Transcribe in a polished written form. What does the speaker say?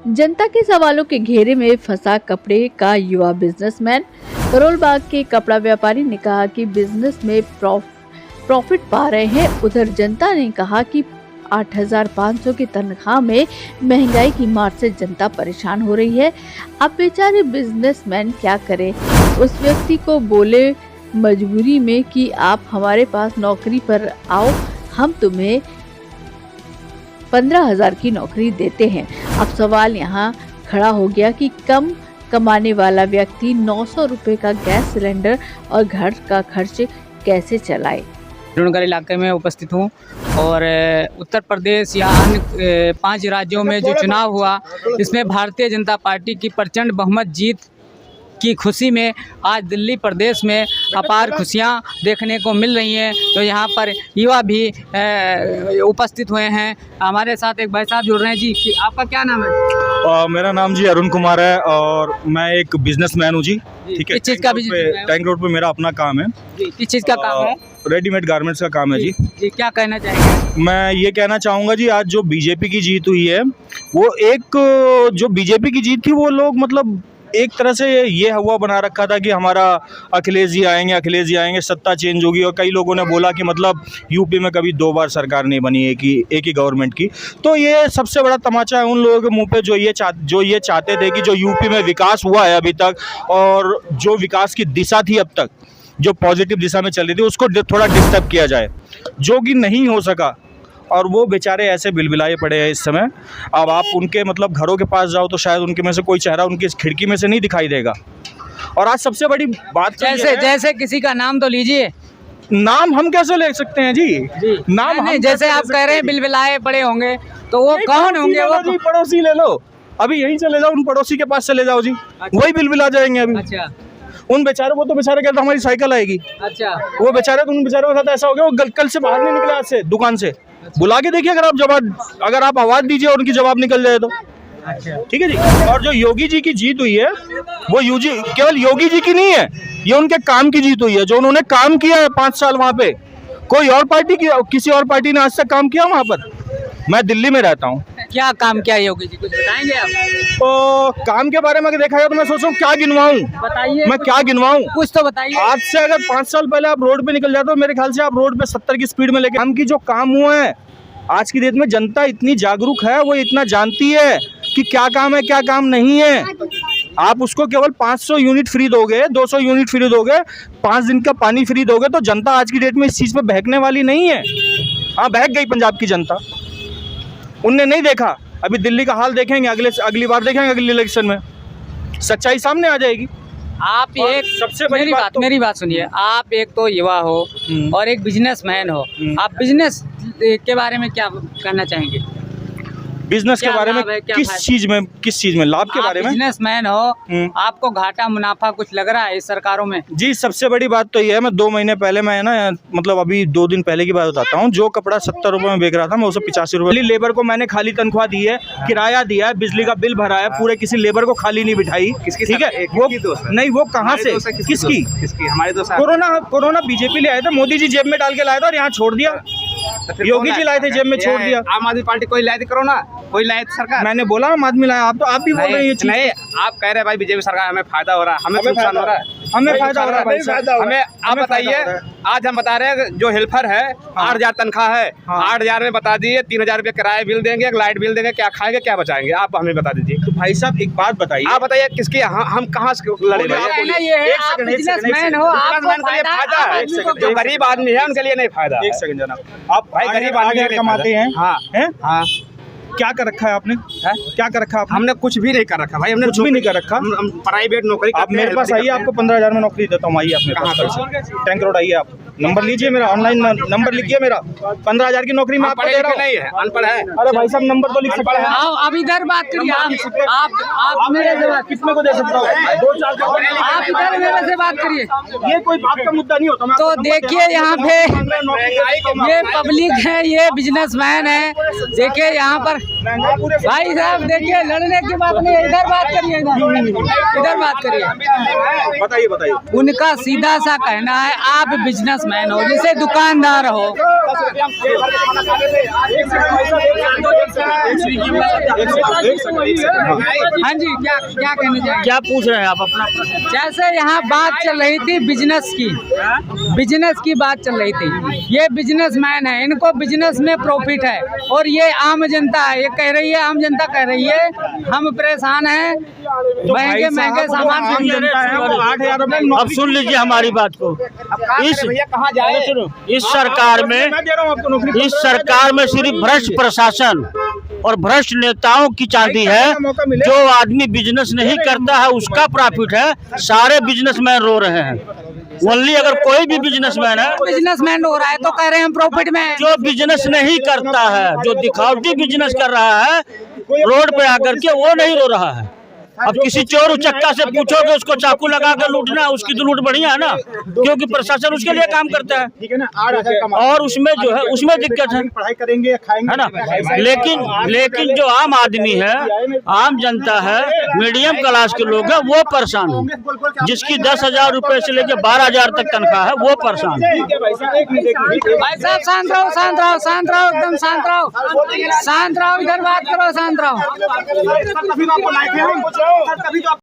जनता के सवालों के घेरे में फंसा कपड़े का युवा बिजनेसमैन। करोल बाग के कपड़ा व्यापारी ने कहा कि बिजनेस में प्रॉफिट पा रहे हैं। उधर जनता ने कहा कि 8,500 की तनख्वाह में महंगाई की मार से जनता परेशान हो रही है। अब बेचारे बिजनेसमैन क्या करे। उस व्यक्ति को बोले मजबूरी में कि आप हमारे पास नौकरी पर आओ, हम तुम्हें 15,000 की नौकरी देते हैं। अब सवाल यहाँ खड़ा हो गया कि कम कमाने वाला व्यक्ति 900 रुपए का गैस सिलेंडर और घर का खर्च कैसे चलाए। नगर इलाके में उपस्थित हूँ और उत्तर प्रदेश या अन्य 5 राज्यों में जो चुनाव हुआ, इसमें भारतीय जनता पार्टी की प्रचंड बहुमत जीत की खुशी में आज दिल्ली प्रदेश में अपार खुशियां देखने को मिल रही हैं। तो यहाँ पर युवा भी उपस्थित हुए हैं। हमारे साथ एक भाई साहब जुड़ रहे हैं। जी, कि आपका क्या नाम है? मेरा नाम जी अरुण कुमार है और मैं एक बिजनेसमैन हूँ जी। ठीक है। किस चीज़ का बिजनेस? टैंक रोड पे मेरा अपना काम है। किस चीज़ का काम है? रेडीमेड गारमेंट्स का काम है जी। जी, क्या कहना चाहेंगे? मैं ये कहना चाहूँगा जी, आज जो बीजेपी की जीत हुई है, वो एक जो बीजेपी की जीत थी, वो लोग मतलब एक तरह से ये हवा बना रखा था कि हमारा अखिलेश जी आएंगे, सत्ता चेंज होगी। और कई लोगों ने बोला कि मतलब यूपी में कभी 2 बार सरकार नहीं बनी एक ही गवर्नमेंट की। तो ये सबसे बड़ा तमाचा है उन लोगों के मुंह पे जो ये चाहते थे कि जो यूपी में विकास हुआ है अभी तक, और जो विकास की दिशा थी अब तक, जो पॉजिटिव दिशा में चल रही थी, उसको थोड़ा डिस्टर्ब किया जाए, जो कि नहीं हो सका। और वो बेचारे ऐसे बिलबिलाए पड़े हैं इस समय। अब आप उनके मतलब घरों के पास जाओ तो शायद उनके में से कोई चेहरा उनकी खिड़की में से नहीं दिखाई देगा। और आज सबसे बड़ी बात जैसे किसी का नाम तो लीजिए। नाम हम कैसे ले सकते हैं जी? नाम नहीं, जैसे आप कह रहे हैं बिलबिलाए पड़े होंगे, तो वो कौन होंगे? वो जी पड़ोसी ले लो, अभी यहीं चले जाओ, उन पड़ोसी के पास चले जाओ जी। अच्छा। वही बिलबिला जाएंगे अभी। अच्छा। उन बेचारे, वो तो बेचारे कहते हमारी साइकिल आएगी। अच्छा। वो बेचारे, तो उन बेचारों के साथ ऐसा हो गया, वो कल से बाहर नहीं निकले आज से दुकान से। बुला के देखिए, अगर आप आवाज दीजिए और उनकी जवाब निकल जाए तो। अच्छा। ठीक है जी। और जो योगी जी की जीत हुई है, वो केवल योगी जी की नहीं है, ये उनके काम की जीत हुई है। जो उन्होंने काम किया है 5 साल वहाँ पे, कोई और पार्टी की, किसी और पार्टी ने आज तक काम किया वहाँ पर? मैं दिल्ली में रहता हूँ। क्या काम किया योगी जी, कुछ बताएंगे आप? तो काम के बारे में अगर देखा जाए तो मैं सोच रहा हूँ क्या गिनवाऊँ, बताइए। मैं क्या गिनवाऊँ? कुछ तो बताइए। आज से अगर 5 साल पहले आप रोड पे निकल जाते हो, मेरे ख्याल से आप रोड पे 70 की स्पीड में लेके, काम की जो काम हुआ है, आज की डेट में जनता इतनी जागरूक है, वो इतना जानती है कि क्या काम है क्या काम नहीं है। आप उसको केवल 500 यूनिट फ्री दोगे, 200 यूनिट फ्री दोगे, 5 दिन का पानी फ्री दोगे, तो जनता आज की डेट में इस चीज़ पे बहकने वाली नहीं है। हाँ, बहक गई पंजाब की जनता, उनने नहीं देखा। अभी दिल्ली का हाल देखेंगे, अगली बार देखेंगे, अगली इलेक्शन में सच्चाई सामने आ जाएगी। आप एक सबसे बड़ी मेरी बात सुनिए। आप एक तो युवा हो और एक बिजनेसमैन हो। आप बिजनेस के बारे में क्या कहना चाहेंगे? बिजनेस के बारे में किस चीज में लाभ के बारे में? बिजनेसमैन हो, आपको घाटा मुनाफा कुछ लग रहा है इस सरकारों में? जी, सबसे बड़ी बात तो ये है, मैं 2 महीने पहले, मैं ना मतलब अभी 2 दिन पहले की बात बताता हूँ, जो कपड़ा 70 रुपए में बेच रहा था, मैं उसे 85 रुपए। लेबर को मैंने खाली तनख्वाह दी है, किराया दिया है, बिजली का बिल भरा है, पूरे किसी लेबर को खाली नहीं बिठाई। ठीक है, वो नहीं, वो कहाँ से, किसकी? हमारे दोस्त। कोरोना बीजेपी ले आए थे, मोदी जी जेब में डाल के लाया था और यहाँ छोड़ दिया। योगी जी लाए थे, जेब में छोड़ दिया। आम आदमी पार्टी कोई लाए थे कोरोना, कोई लाए थे सरकार? मैंने बोला आम आदमी लाया, आप भी बोल रहे हैं ये चीज़। नहीं, आप कह रहे हैं भाई बीजेपी सरकार हमें फायदा हो रहा है, हमें नुकसान हो रहा है। हमें फायदा हो रहा है भाई साहब। हमें आप बताइए, आज हम बता रहे हैं जो हेल्पर है 8,000 तनख्वाह है, 8,000 में बता दीजिए 3,000 रुपये किराया बिल देंगे, लाइट बिल देंगे, क्या खाएंगे क्या बचाएंगे? आप हमें बता दीजिए। तो भाई साहब एक बात बताइए, आप बताइए किसकी, हम कहाँ से लड़े? बिजनेसमैन हो, जो गरीब आदमी है उनके लिए नहीं फायदा। एक सेकंड जनाब, आप भाई गरीब आदमी कमाते हैं। हाँ, क्या कर रखा है आपने? क्या कर रखा है? हमने कुछ भी नहीं कर रखा भाई, हमने कुछ भी नहीं कर रखा। हम प्राइवेट नौकरी। आप मेरे पास आइए, आपको 15,000 में नौकरी देता हूँ। आइए अपने पास, टैंक रोड आइए, आप नंबर लीजिए मेरा, ऑनलाइन नंबर लिखिए मेरा। 15,000 की नौकरी मैं आपको दे रहा हूँ। नहीं है, अनपढ़ है। अरे भाई साहब, नंबर तो लिख सकते हैं। अब इधर बात करिए। आप मेरे से कितने को दे सकता हूँ? 2-4 आप इधर मेरे से बात करिए। ये कोई बात का मुद्दा नहीं होता। तो देखिए यहाँ पे ये पब्लिक है, ये बिजनेसमैन है, देखिए यहाँ पर भाई साहब देखिए, लड़ने की बात नहीं है, इधर बात करिए, इधर बात करिए। बताइए बताइए। उनका सीधा सा कहना है आप बिजनेसमैन हो, जैसे दुकानदार हो। हाँ जी, क्या क्या कहना चाहिए? क्या पूछ रहे हैं आप अपना? जैसे यहाँ बात चल रही थी बिजनेस की बात चल रही थी। ये बिजनेसमैन है, इनको बिजनेस में प्रॉफिट है, और ये आम जनता है, ये कह रही है, आम जनता कह रही है हम परेशान हैं, महंगे महंगे सामान खरीद रहे हैं। 8,000 रुपए। अब सुन लीजिए हमारी बात को। इस सरकार में सिर्फ भ्रष्ट प्रशासन और भ्रष्ट नेताओं की चांदी है। जो आदमी बिजनेस नहीं करता है उसका प्रॉफिट है। सारे बिजनेसमैन रो रहे हैं। ओनली अगर कोई भी बिजनेसमैन है, बिजनेसमैन हो रहा है तो कह रहे हैं हम प्रॉफिट में हैं। जो बिजनेस नहीं करता है, जो दिखावटी बिजनेस कर रहा है रोड पे आकर के, वो नहीं रो रहा है। अब किसी चोर उचक्का से पूछोगे उसको चाकू लगा कर लूटना, उसकी तो लूट बढ़िया है ना, क्योंकि प्रशासन उसके लिए काम करता है। ठीक है ना, और उसमें जो है उसमें दिक्कत है, पढ़ाई करेंगे या खाएंगे, है ना। लेकिन जो आम आदमी है, आम जनता है, मीडियम क्लास के लोग हैं, वो परेशान है। जिसकी 10,000 रुपए से लेकर 12,000 तक तनख्वाह है, वो परेशान है। भाई साहब शांत रहो, शांत रहो, शांत रहो, एकदम शांत रहो, शांत रहो, इधर बात करो, शांत रहो।